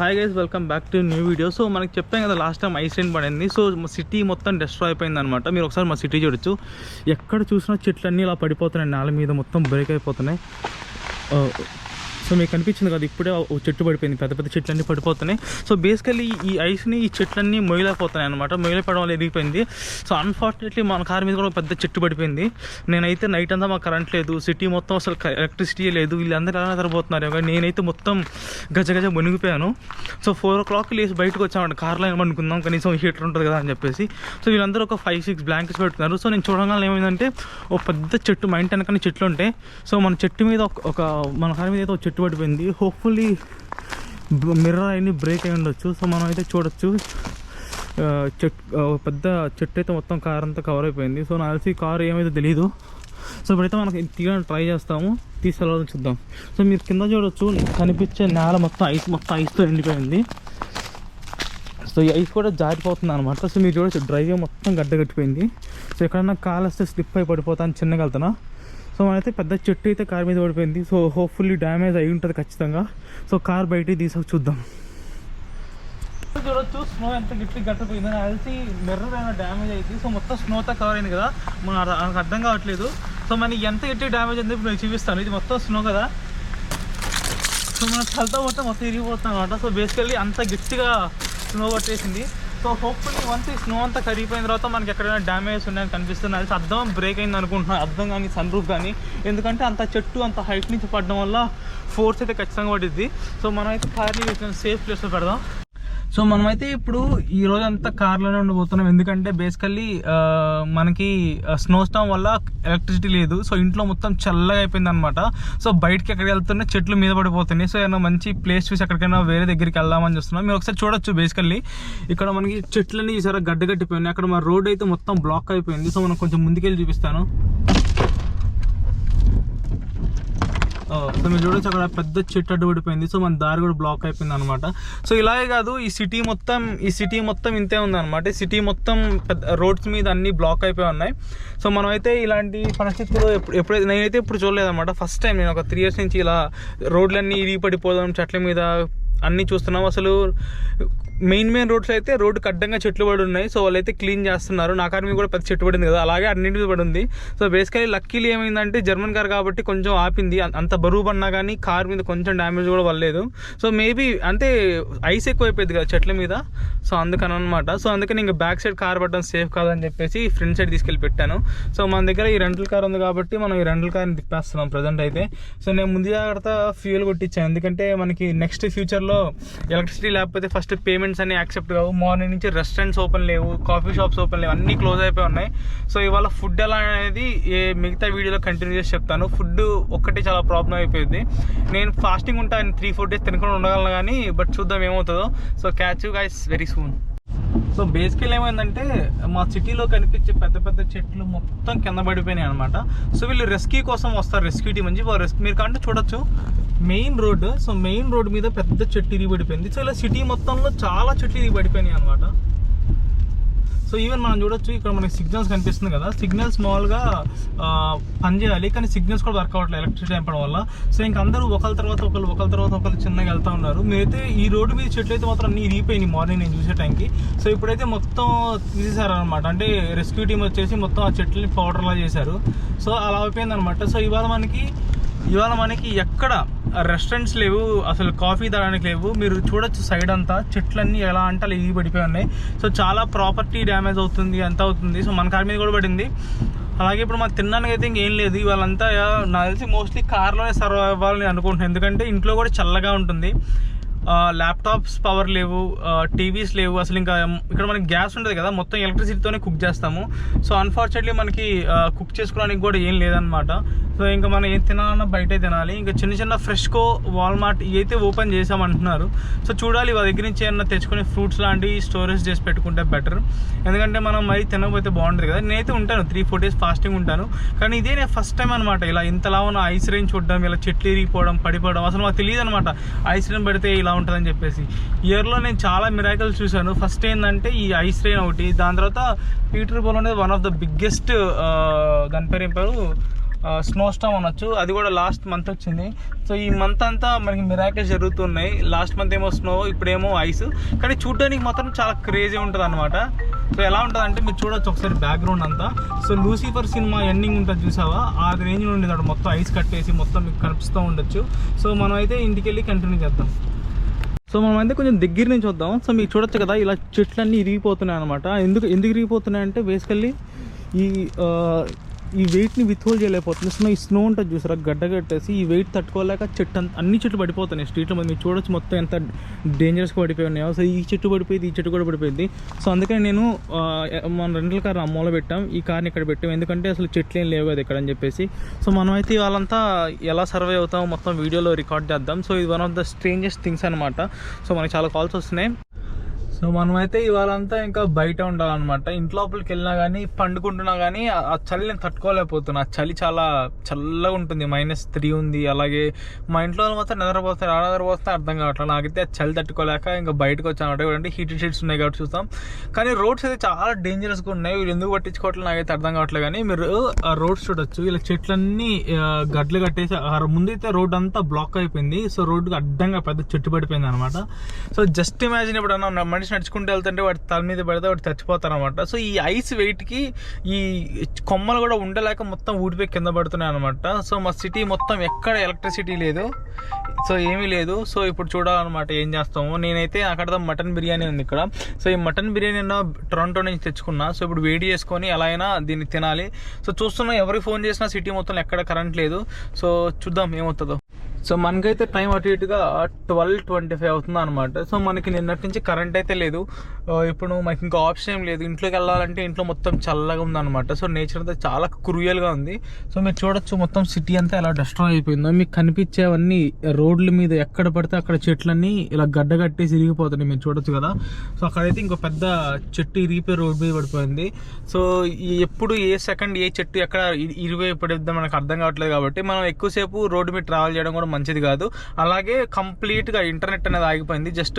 Hi guys, welcome back to new video. So మనకి చెప్పాం కదా లాస్ట్ టైం ఐస్ రెయిన్ పడింది. సో సిటీ మొత్తం డిస్ట్రాయ్ అయిపోయింది అనమాట. మీరు ఒకసారి మా సిటీ చూడొచ్చు. ఎక్కడ చూసినా చెట్లన్నీ ఇలా పడిపోతున్నాయి, నేల మీద మొత్తం బ్రేక్ అయిపోతున్నాయి. సో మీకు కనిపించింది కదా, ఇప్పుడే చెట్టు పడిపోయింది, పెద్ద పెద్ద చెట్లన్నీ పడిపోతున్నాయి. సో బేసికలీ ఈ ఐస్ని ఈ చెట్లన్నీ మొయ్యలేకపోతున్నాయి అనమాట. మొయ్యలేపడం వల్ల ఎరిగిపోయింది. సో అన్ఫార్చునేట్లీ మన కార్ మీద కూడా పెద్ద చెట్టు పడిపోయింది. నేనైతే నైట్ అంతా మాకు కరెంట్ లేదు, సిటీ మొత్తం అసలు ఎలక్ట్రిసిటీ లేదు. వీళ్ళందరూ ఎలా నిద్రపోతున్నారు, నేనైతే మొత్తం గజ మునిగిపోయాను. సో 4 o'clock లేసి బయటకు వచ్చామంట, కార్లో ఏమనుకుందాం కనీసం హీటర్ ఉంటుంది కదా అని చెప్పేసి. సో వీళ్ళందరూ ఒక 5-6 blankets పెట్టుకున్నారు. సో నేను చూడగానే ఏమైందంటే ఒక పెద్ద చెట్టు, మా ఇంటి వెనకనే చెట్లు ఉంటాయి. సో మన చెట్టు మీద మన కార్ మీద అయితే ఒక చెట్టు పడిపోయింది. హోప్ఫుల్లీ మిర్రర్ అన్ని బ్రేక్ అయి ఉండొచ్చు. సో మనం అయితే చూడొచ్చు, పెద్ద చెట్టు అయితే మొత్తం కార్ అంతా కవర్ అయిపోయింది. సో నాకు తెలిసి కారు ఏమైతే తెలీదు. సో ఇప్పుడైతే మనకి తీయడానికి ట్రై చేస్తాము, తీసుకెళ్ళాలని చూద్దాం. సో మీరు కింద చూడొచ్చు, కనిపించే నేల మొత్తం ఐస్తో ఎండిపోయింది. సో ఈ ఐస్ కూడా జారిపోతుంది అనమాట. సో మీరు చూడొచ్చు, డ్రైవే మొత్తం గడ్డ కట్టిపోయింది. సో ఎక్కడన్నా కాలు వస్తే స్లిప్ అయి పడిపోతాను, చిన్నగా వెళ్తున్నా. సో మనైతే పెద్ద చెట్టు అయితే కార్ మీద పడిపోయింది. సో హోప్ఫుల్లీ డ్యామేజ్ అయి ఉంటుంది ఖచ్చితంగా. సో కార్ బయటికి తీసుకు చూద్దాం. చూడొచ్చు స్నో ఎంత గట్టిపోయిందని. కలిసి మిర్రర్ అయినా డ్యామేజ్ అయింది. సో మొత్తం స్నోతో కవర్ అయింది కదా, మనకు అర్థం కావట్లేదు. సో మనకి ఎంత గట్టి డ్యామేజ్ అయింది ఇప్పుడు నేను చూపిస్తాను. ఇది మొత్తం స్నో కదా, సో మన తలతో మొత్తం ఇరిగిపోతుంది అనమాట. సో బేసికల్లీ అంత గట్టిగా స్నో పట్టేసింది. సో హోప్ఫుల్లీ వన్స్ ఈ స్నో అంతా కరిగిపోయిన తర్వాత మనకి ఎక్కడైనా డ్యామేజ్ ఉన్నాయని కనిపిస్తుంది. అది అద్దం బ్రేక్ అయింది అనుకుంటున్నాను, అద్దం కానీ సన్ రూఫ్ కానీ. ఎందుకంటే అంత చెట్టు అంత హైట్ నుంచి పడడం వల్ల ఫోర్స్ అయితే ఖచ్చితంగా పడుద్ది. సో మనమైతే కార్ని సేఫ్ ప్లేస్లో పెడదాం. సో మనమైతే ఇప్పుడు ఈ రోజు అంతా కార్లోనే ఉండబోతున్నాం. ఎందుకంటే బేసికల్లీ మనకి స్నో స్టామ్ వల్ల ఎలక్ట్రిసిటీ లేదు. సో ఇంట్లో మొత్తం చల్లగా అయిపోయింది అనమాట. సో బయటకి ఎక్కడికి వెళ్తున్నా చెట్లు మీద పడిపోతున్నాయి. సో ఏమైనా మంచి ప్లేస్ చూసి ఎక్కడికైనా వేరే దగ్గరికి వెళ్దామని చూస్తున్నాం. మీరు ఒకసారి చూడొచ్చు, బేసికల్లీ ఇక్కడ మనకి చెట్లన్నీ ఈసారి గడ్డగట్టిపోయినాయి. అక్కడ మన రోడ్ అయితే మొత్తం బ్లాక్ అయిపోయింది. సో మనం కొంచెం ముందుకెళ్ళి చూపిస్తాను. సో మీరు చూడొచ్చు, అక్కడ పెద్ద చెట్టు అడ్డు పడిపోయింది. సో మన దారి కూడా బ్లాక్ అయిపోయింది అనమాట. సో ఇలాగే కాదు, ఈ సిటీ మొత్తం ఇంతే ఉందన్నమాట. ఈ సిటీ మొత్తం రోడ్స్ మీద అన్ని బ్లాక్ అయిపోయి ఉన్నాయి. సో మనం అయితే ఇలాంటి పరిస్థితుల్లో నేనైతే ఇప్పుడు చూడలేదన్నమాట. ఫస్ట్ టైం నేను ఒక 3 years నుంచి ఇలా రోడ్లన్నీ ఇరిగి పడిపోవడం, చెట్ల మీద అన్నీ చూస్తున్నాం. అసలు మెయిన్ రోడ్స్ అయితే రోడ్డుకి అడ్డంగా చెట్లు పడి ఉన్నాయి. సో వాళ్ళైతే క్లీన్ చేస్తున్నారు. నా కార్ మీద కూడా పెద్ద చెట్టు పడింది కదా, అలాగే అన్నింటి మీద పడి ఉంది. సో బేసికలీ లక్కీలీ ఏమైందంటే జర్మన్ కార్ కాబట్టి కొంచెం ఆపింది. అంత బరువు పడినా కానీ కార్ మీద కొంచెం డ్యామేజ్ కూడా పడలేదు. సో మేబీ అంటే ఐస్ ఎక్కువైపోయింది కదా చెట్ల మీద, సో అందుకని అనమాట. సో అందుకని ఇంకా బ్యాక్ సైడ్ కార్ పడడం సేఫ్ కాదని చెప్పేసి ఫ్రంట్ సైడ్ తీసుకెళ్ళి పెట్టాను. సో మన దగ్గర ఈ రెంటల్ కార్ ఉంది కాబట్టి మనం ఈ రెంటల్ కార్ని తిప్పేస్తున్నాం ప్రజెంట్ అయితే. సో నేను ముందు జాగ్రత్త ఫ్యూయల్ కొట్టించాను, ఎందుకంటే మనకి నెక్స్ట్ ఫ్యూచర్లో ఎలక్ట్రిసిటీ లేకపోతే ఫస్ట్ పేమెంట్స్ అన్ని యాక్సెప్ట్ కావు. మార్నింగ్ నుంచి రెస్టారెంట్స్ ఓపెన్ లేవు, కాఫీ షాప్స్ ఓపెన్ లేవు, అన్నీ క్లోజ్ అయిపోయి ఉన్నాయి. సో ఇవాళ ఫుడ్ ఎలా అనేది మిగతా వీడియోలో కంటిన్యూ చేసి చెప్తాను. ఫుడ్ ఒక్కటి చాలా ప్రాబ్లం అయిపోయింది. నేను ఫాస్టింగ్ ఉంటాను, 3-4 days తినకుండా ఉండగలను కానీ, బట్ చూద్దాం ఏమవుతుందో. So catch you guys very soon. So బేసికల్ ఏమైందంటే మా సిటీలో కనిపించే పెద్ద పెద్ద చెట్లు మొత్తం కింద పడిపోయినాయి అనమాట. సో వీళ్ళు రెస్క్యూ కోసం వస్తారు, రెస్క్యూ టీమ్ నుంచి. మీరు కంటే చూడొచ్చు main road. So main road మీద పెద్ద చెట్టు ఇరిగి పడిపోయింది. సో ఇలా సిటీ మొత్తంలో చాలా చెట్లు ఇరిగి పడిపోయినాయి అనమాట. సో ఈవెన్ మనం చూడొచ్చు, ఇక్కడ మనకి సిగ్నల్స్ కనిపిస్తుంది కదా, సిగ్నల్స్ మామూలుగా పనిచేయాలి కానీ సిగ్నల్స్ కూడా వర్క్ అవ్వట్లేదు ఎలక్ట్రిసిటీ అయిపోవడం వల్ల. సో ఇంక అందరూ ఒకరి తర్వాత ఒకరు చిన్నగా వెళ్తూ ఉన్నారు. మీరైతే ఈ రోడ్డు మీద చెట్లు అయితే మాత్రం అన్ని ఇరిగిపోయినాయి మార్నింగ్ నేను చూసే టైంకి. సో ఇప్పుడైతే మొత్తం తీసేశారనమాట, అంటే రెస్క్యూ టీమ్ వచ్చేసి మొత్తం ఆ చెట్లని పౌడర్లా చేశారు. సో అలా అయిపోయింది అనమాట. సో ఇవాళ మనకి ఎక్కడ రెస్టారెంట్స్ లేవు, అసలు కాఫీ తాగడానికి లేవు. మీరు చూడొచ్చు సైడ్ అంతా చెట్లన్నీ ఎలా అంటే అలా ఇరిగి పడిపోయి ఉన్నాయి. సో చాలా ప్రాపర్టీ డ్యామేజ్ అవుతుంది, అంతా అవుతుంది. సో మన కార్ మీద కూడా పడింది. అలాగే ఇప్పుడు మాకు తినడానికి అయితే ఇంకేం లేదు. ఇవాళంతా నాకు తెలిసి మోస్ట్లీ కార్లోనే సర్వ్ అవ్వాలని అనుకుంటున్నాను, ఎందుకంటే ఇంట్లో కూడా చల్లగా ఉంటుంది. ల్యాప్టాప్స్ పవర్ లేవు, టీవీస్ లేవు. అసలు ఇంకా ఇక్కడ మనకి గ్యాస్ ఉంటుంది కదా, మొత్తం ఎలక్ట్రిసిటీతోనే కుక్ చేస్తాము. సో అన్ఫార్చునేట్లీ మనకి కుక్ చేసుకోవడానికి కూడా ఏం లేదనమాట. సో ఇంకా మనం ఏం తినాలన్నా బయటే తినాలి. ఇంకా చిన్న ఫ్రెష్కో, వాల్మార్ట్ ఇవైతే ఓపెన్ చేసామంటున్నారు. సో చూడాలి, వాళ్ళ దగ్గర నుంచి ఏమన్నా తెచ్చుకొని ఫ్రూట్స్ లాంటివి స్టోరేజ్ చేసి పెట్టుకుంటే బెటర్. ఎందుకంటే మనం మరీ తినకపోతే బాగుంటుంది కదా. నేనైతే ఉంటాను 3-4 days ఫాస్టింగ్ ఉంటాను, కానీ ఇదే నేను ఫస్ట్ టైం అనమాట ఇలా ఇంతలా ఉన్న ఐస్ రెయిన్ చూడడం, ఇలా చెట్లు ఇరిగిపోవడం, పడిపోవడం. అసలు మాకు తెలియదు అనమాట ఐస్ రెయిన్ పడితే ఇలా ఉంటుందని చెప్పేసి. ఇయర్లో నేను చాలా మిరాకిల్స్ చూశాను. ఫస్ట్ ఏంటంటే ఈ ఐస్ రెయిన్ ఒకటి, దాని తర్వాత పీటర్బోర్న్ అనేది వన్ ఆఫ్ ద బిగ్గెస్ట్, దాని పేరు ఏం పేరు, స్నో స్టామ్ అనొచ్చు, అది కూడా లాస్ట్ మంత్ వచ్చింది. సో ఈ మంత్ అంతా మనకి మిరాకిల్స్ జరుగుతున్నాయి. లాస్ట్ మంత్ ఏమో స్నో, ఇప్పుడేమో ఐస్, కానీ చూడడానికి మాత్రం చాలా క్రేజీ ఉంటుంది అనమాట. సో ఎలా ఉంటుంది అంటే మీరు చూడొచ్చు ఒకసారి బ్యాక్గ్రౌండ్ అంతా. సో లూసిఫర్ సినిమా ఎండింగ్ ఉంటుంది చూసావా, ఆ రేంజ్ ఉండేది అక్కడ, మొత్తం ఐస్ కట్టేసి మొత్తం మీకు కనిపిస్తూ ఉండొచ్చు. సో మనం అయితే ఇంటికి వెళ్ళి కంటిన్యూ చేద్దాం. సో మనం అయితే కొంచెం దగ్గర నుంచి వద్దాం. సో మీకు చూడొచ్చు కదా ఇలా చెట్లన్నీ ఇరిగిపోతున్నాయి అనమాట. ఎందుకు ఇరిగిపోతున్నాయి అంటే బేసికల్లీ ఈ వెయిట్ని విత్హోల్డ్ చేయలేకపోతుంది. సో ఈ స్నో ఉంటుంది చూసారా, గడ్డ కట్టేసి ఈ వెయిట్ తట్టుకోలేక అన్ని చెట్లు పడిపోతున్నాయి స్ట్రీట్లో. మీరు చూడొచ్చు మొత్తం ఎంత డేంజరస్గా పడిపోయి ఉన్నాయో. సో ఈ చెట్టు పడిపోయింది, ఈ చెట్టు కూడా పడిపోయింది. సో అందుకని నేను మన రెంటల్ కార్ అమ్మలో పెట్టాం, ఈ కార్ని ఇక్కడ పెట్టాం, ఎందుకంటే అసలు చెట్లు ఏం లేవు కదా ఇక్కడ అని చెప్పేసి. సో మనమైతే వాళ్ళంతా ఎలా సర్వే అవుతామో మొత్తం వీడియోలో రికార్డ్ చేద్దాం. సో ఇది one of the strangest things అనమాట. సో మనకి చాలా కాల్స్ వస్తున్నాయి. సో మనమైతే ఇవాళంతా ఇంకా బయట ఉండాలన్నమాట. ఇంట్లోపలికి వెళ్ళినా కానీ, పండుకుంటున్నా కానీ ఆ చలి నేను తట్టుకోలేకపోతున్నా. ఆ చలి చాలా చల్లగా ఉంటుంది, -3 ఉంది. అలాగే మా ఇంట్లో వాళ్ళు మాత్రం నిద్రపోతారు, నిద్రపోతే అర్థం కావట్లేదు. నాకైతే ఆ చలి తట్టుకోలేక ఇంకా బయటకు వచ్చాను. అంటే హీటెడ్ షీట్స్ ఉన్నాయి కాబట్టి చూస్తాం. కానీ రోడ్స్ అయితే చాలా డేంజరస్గా ఉన్నాయి. వీళ్ళు ఎందుకు పట్టించుకోవట్లేదు నాకైతే అర్థం కావట్లేదు. కానీ మీరు ఆ రోడ్స్ చూడొచ్చు, ఇలా చెట్లన్నీ గడ్డలు కట్టేసి ముందైతే రోడ్ అంతా బ్లాక్ అయిపోయింది. సో రోడ్డుకి అడ్డంగా పెద్ద చెట్టు పడిపోయింది అనమాట. సో జస్ట్ ఇమాజిన్ ఎప్పుడన్నా మనిషి నడుచుకుంటూ వెళ్తుంటే వాటి తల మీద పడితే వాటి చచ్చిపోతారు అనమాట. సో ఈ ఐస్ వెయిట్కి ఈ కొమ్మలు కూడా ఉండలేక మొత్తం ఊడిపోయి కింద పడుతున్నాయి అనమాట. సో మా సిటీ మొత్తం ఎక్కడ ఎలక్ట్రిసిటీ లేదు, సో ఏమీ లేదు. సో ఇప్పుడు చూడాలన్నమాట ఏం చేస్తాము. నేనైతే అక్కడ మటన్ బిర్యానీ ఉంది ఇక్కడ. సో ఈ మటన్ బిర్యానీ టొరంటో నుంచి తెచ్చుకున్నా. సో ఇప్పుడు వేడి చేసుకొని ఎలా అయినా దీన్ని తినాలి. సో చూస్తున్నా ఎవరికి ఫోన్ చేసినా సిటీ మొత్తం ఎక్కడ కరెంట్ లేదు. సో చూద్దాం ఏమవుతుందో. సో మనకైతే టైం అటు ఇటుగా 12:25 అవుతుంది అనమాట. సో మనకి నిన్నటి నుంచి కరెంట్ అయితే లేదు. ఇప్పుడు మనకి ఇంకా ఆప్షన్ ఏం లేదు. ఇంట్లోకి వెళ్ళాలంటే ఇంట్లో మొత్తం చల్లగా ఉందన్నమాట. సో నేచర్ అంతా చాలా క్రూయల్గా ఉంది. సో మీరు చూడొచ్చు మొత్తం సిటీ అంతా ఎలా డిస్ట్రాయ్ అయిపోయిందో. మీకు కనిపించేవన్నీ రోడ్ల మీద ఎక్కడ పడితే అక్కడ చెట్లన్నీ ఇలా గడ్డ కట్టేసి ఇరిగిపోతున్నాయి, మీరు చూడొచ్చు కదా. సో అక్కడైతే ఇంకో పెద్ద చెట్టు ఇరిగిపోయి రోడ్ మీద పడిపోయింది. సో ఎప్పుడు ఏ సెకండ్ ఏ చెట్టు ఎక్కడ ఇరిగిపోయి పడిద్దాం మనకు అర్థం కావట్లేదు. కాబట్టి మనం ఎక్కువసేపు రోడ్డు మీద ట్రావెల్ చేయడం కూడా మంచిది కాదు. అలాగే కంప్లీట్గా ఇంటర్నెట్ అనేది ఆగిపోయింది. జస్ట్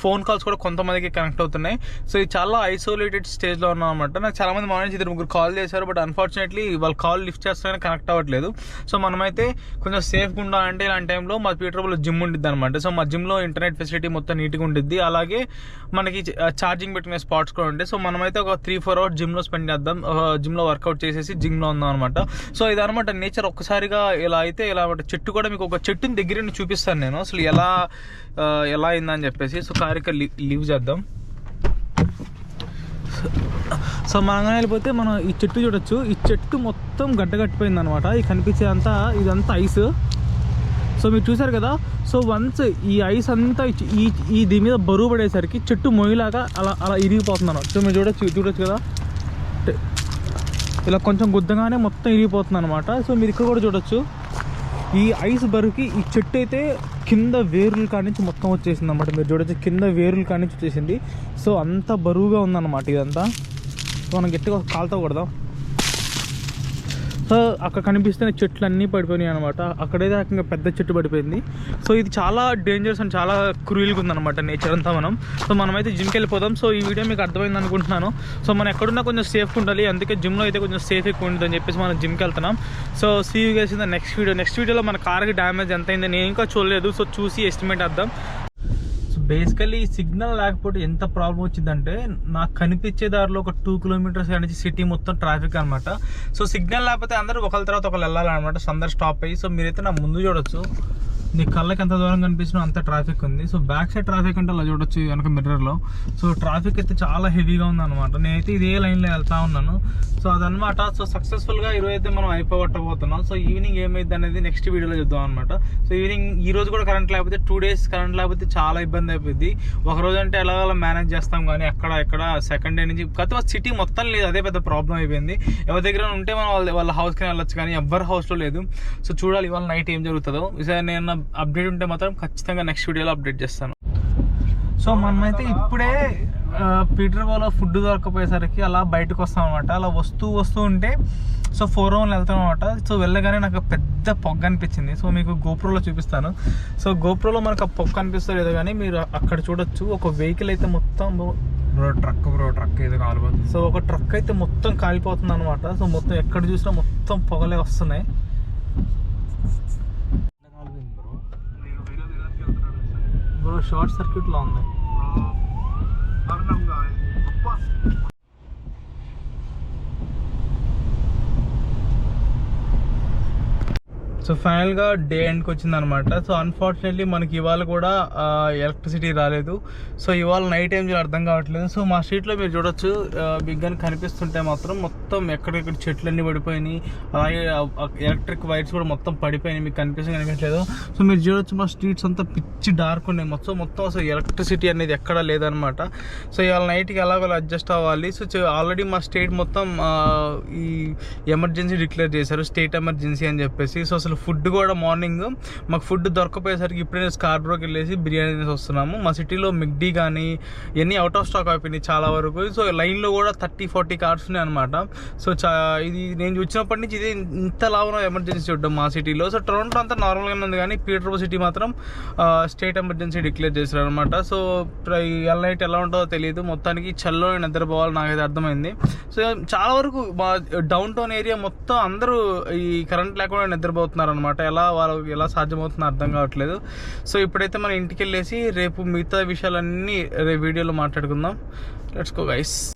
ఫోన్ కాల్స్ కూడా కొంతమందికి కనెక్ట్ అవుతున్నాయి. సో ఇది చాలా ఐసోలేటెడ్ స్టేజ్లో ఉన్నాం అనమాట. నాకు చాలా మంది మార్నింగ్ 2-3 కాల్ చేశారు, బట్ అన్ఫార్చునేట్లీ వాళ్ళు కాల్ లిఫ్ట్ చేస్తారని కనెక్ట్ అవ్వట్లేదు. సో మనమైతే కొంచెం సేఫ్గా ఉండాలంటే ఇలాంటి టైంలో మా పీటర్బుల్లో జిమ్ ఉండిద్ది అనమాట. సో మా జిమ్లో ఇంటర్నెట్ ఫెసిలిటీ మొత్తం నీట్గా ఉండిద్ది. అలాగే మనకి ఛార్జింగ్ పెట్టుకునే స్పాట్స్ కూడా ఉంటాయి. సో మనమైతే ఒక 3-4 అవర్స్ జిమ్లో స్పెండ్ చేద్దాం, జిమ్లో వర్కౌట్ చేసేసి జిమ్లో ఉందాం అనమాట. సో ఇదనమాట నేచర్. ఒక్కసారిగా ఇలా అయితే ఇలా చెట్టు కూడా మీకు ఒక చెట్టుని దగ్గర చూపిస్తాను నేను అసలు ఎలా అయిందని చెప్పేసి. సో కారిక లీవ్ చేద్దాం. సో మనం వెళ్ళిపోతే మనం ఈ చెట్టు చూడొచ్చు. ఈ చెట్టు మొత్తం గడ్డగట్టిపోయింది అనమాట. ఈ కనిపించేదంతా ఇదంతా ఐస్. సో మీరు చూసారు కదా. సో వన్స్ ఈ ఐస్ అంతా ఈ దీని మీద బరువు పడేసరికి చెట్టు మొయ్యలాగా అలా ఇరిగిపోతుంది అన్నమాట. సో మీరు చూడొచ్చు కదా, ఇలా కొంచెం గుద్దగానే మొత్తం ఇరిగిపోతుంది అనమాట. సో మీరు ఇక్కడ కూడా చూడొచ్చు, ఈ ఐస్ బరువుకి ఈ చెట్టు అయితే కింద వేరుల కాడి నుంచి మొత్తం వచ్చేసింది అనమాట. మీరు చూడొచ్చు కింద వేరుల కాడి నుంచి వచ్చేసింది. సో అంత బరువుగా ఉందన్నమాట ఇదంతా. సో మనం గట్టిగా కాలుతో కొడదాం. సో అక్కడ కనిపిస్తున్న చెట్లు అన్నీ పడిపోయినాయి అనమాట. అక్కడైతే ఇంకా పెద్ద చెట్టు పడిపోయింది. సో ఇది చాలా డేంజరస్ అండ్ చాలా క్రూయల్గా ఉందన్నమాట నేచర్ అంతా. సో మనమైతే జిమ్కి వెళ్ళిపోదాం. సో ఈ వీడియో మీకు అర్థమైంది అనుకుంటున్నాను. సో మనం ఎక్కడున్నా కొంచెం సేఫ్గా ఉండాలి, అందుకే జిమ్లో అయితే కొంచెం సేఫ్ ఎక్కువ ఉంటుంది అని చెప్పేసి మనం జిమ్కి వెళ్తున్నాం. So see you guys in the next వీడియోలో మన కార్కి డ్యామేజ్ ఎంత అయిందో నేను ఇంకా చూడలేదు. సో చూసి ఎస్టిమేట్ వేద్దాం. బేసికలీ సిగ్నల్ లేకపోతే ఎంత ప్రాబ్లం వచ్చిందంటే, నాకు కనిపించే దారిలో ఒక 2 కిలోమీటర్స్ నుంచి సిటీ మొత్తం ట్రాఫిక్ అనమాట. సో సిగ్నల్ లేకపోతే అందరూ ఒకరి తర్వాత ఒకరు వెళ్ళాలన్నమాట. సో అందరు స్టాప్ అయ్యి. సో మీరైతే నా ముందు చూడొచ్చు, నీ కళ్ళకి ఎంత దూరం కనిపించినా అంత ట్రాఫిక్ ఉంది. సో బ్యాక్ సైడ్ ట్రాఫిక్ అంటే అలా చూడొచ్చు వెనక మిర్రర్లో. సో ట్రాఫిక్ అయితే చాలా హెవీగా ఉందన్నమాట. నేనైతే ఇదే లైన్లో వెళ్తా ఉన్నాను. సో అదనమాట. సో సక్సెస్ఫుల్గా ఈరోజు అయితే మనం అయిపోగొట్టబోతున్నాం. సో ఈవినింగ్ ఏమైంది అనేది నెక్స్ట్ వీడియోలో చూద్దాం అనమాట. సో ఈ రోజు కూడా కరెంట్ లేకపోతే 2 days కరెంట్ లేకపోతే చాలా ఇబ్బంది అయిపోయింది. ఒక రోజు అంటే ఎలా మేనేజ్ చేస్తాం, కానీ ఎక్కడ సెకండ్ డే నుంచి కొత్త సిటీ మొత్తం లేదు. అదే పెద్ద ప్రాబ్లం అయిపోయింది. ఎవరి దగ్గర ఉంటే మనం వాళ్ళ హౌస్కి వెళ్ళొచ్చు, కానీ ఎవరి హౌస్లో లేదు. సో చూడాలి ఇవాళ నైట్ ఏం జరుగుతుందో. ఈసారి నేను అప్డేట్ ఉంటే మాత్రం ఖచ్చితంగా నెక్స్ట్ వీడియోలో అప్డేట్ చేస్తాను. సో మనమైతే ఇప్పుడే పీటర్బోలో ఫుడ్ దొరకపోయేసరికి అలా బయటకు వస్తాం అనమాట. అలా వస్తూ ఉంటే సో 4 rounds వెళ్తాం అనమాట. సో వెళ్ళగానే నాకు పెద్ద పొగ అనిపించింది. సో మీకు గోప్రోలో చూపిస్తాను. సో గోప్రోలో మనకు ఆ పొగ అనిపిస్తుంది లేదో, కానీ మీరు అక్కడ చూడొచ్చు ఒక వెహికల్ అయితే మొత్తం ట్రక్ ఏదో కాలిపోతుంది. సో ఒక ట్రక్ అయితే మొత్తం కాలిపోతుంది అనమాట. సో మొత్తం ఎక్కడ చూసినా మొత్తం పొగలే వస్తున్నాయి. బ్రో షార్ట్ సర్క్యూట్ లో ఉంది. సో ఫైనల్గా డే ఎండ్కి వచ్చింది అనమాట. సో అన్ఫార్చునేట్లీ మనకి ఇవాళ కూడా ఎలక్ట్రిసిటీ రాలేదు. సో ఇవాళ నైట్ ఏం చేయాలి అర్థం కావట్లేదు. సో మా స్ట్రీట్లో మీరు చూడొచ్చు, బిగ్గాని కనిపిస్తుంటే మాత్రం మొత్తం ఎక్కడెక్కడ చెట్లన్నీ పడిపోయినాయి, అలాగే ఎలక్ట్రిక్ వైర్స్ కూడా మొత్తం పడిపోయినాయి, మీకు కనిపించట్లేదు. సో మీరు చూడొచ్చు మా స్ట్రీట్స్ అంతా పిచ్చి డార్క్ ఉన్నాయి, మొత్తం అసలు ఎలక్ట్రిసిటీ అనేది ఎక్కడా లేదనమాట. సో ఇవాళ నైట్కి ఎలాగో అడ్జస్ట్ అవ్వాలి. సో ఆల్రెడీ మా స్టేట్ మొత్తం ఈ ఎమర్జెన్సీ డిక్లేర్ చేశారు, స్టేట్ ఎమర్జెన్సీ అని చెప్పేసి. సో అసలు ఫుడ్ కూడా మార్నింగ్ మాకు ఫుడ్ దొరకపోయేసరికి ఇప్పుడే స్కార్బ్రోకి వెళ్ళేసి బిర్యానీ తినేసి వస్తున్నాము. మా సిటీలో మిగ్డీ కానీ ఇవన్నీ అవుట్ ఆఫ్ స్టాక్ అయిపోయినాయి చాలా వరకు. సో లైన్లో కూడా 30-40 కార్స్ ఉన్నాయి అనమాట. సో ఇది నేను వచ్చినప్పటి నుంచి ఇదే ఇంత లాభం ఎమర్జెన్సీ చూడడం మా సిటీలో. సో టొరంటో అంతా నార్మల్గానే ఉంది, కానీ పీటర్బో సిటీ మాత్రం స్టేట్ ఎమర్జెన్సీ డిక్లేర్ చేశారు అనమాట. సో నైట్ ఎలా ఉంటుందో తెలియదు, మొత్తానికి చల్లో నిద్రపోవాలి నాకైతే అర్థమైంది. సో చాలా వరకు మా డౌన్ టౌన్ ఏరియా మొత్తం అందరూ ఈ కరెంట్ లేకుండా నిద్రపోతున్నారు అనమాట. వాళ్ళకి ఎలా సాధ్యమవుతుందో అర్థం కావట్లేదు. సో ఇప్పుడైతే మనం ఇంటికి వెళ్ళేసి రేపు మిగతా విషయాలన్నీ రేపు వీడియోలో మాట్లాడుకుందాం. Let's go guys.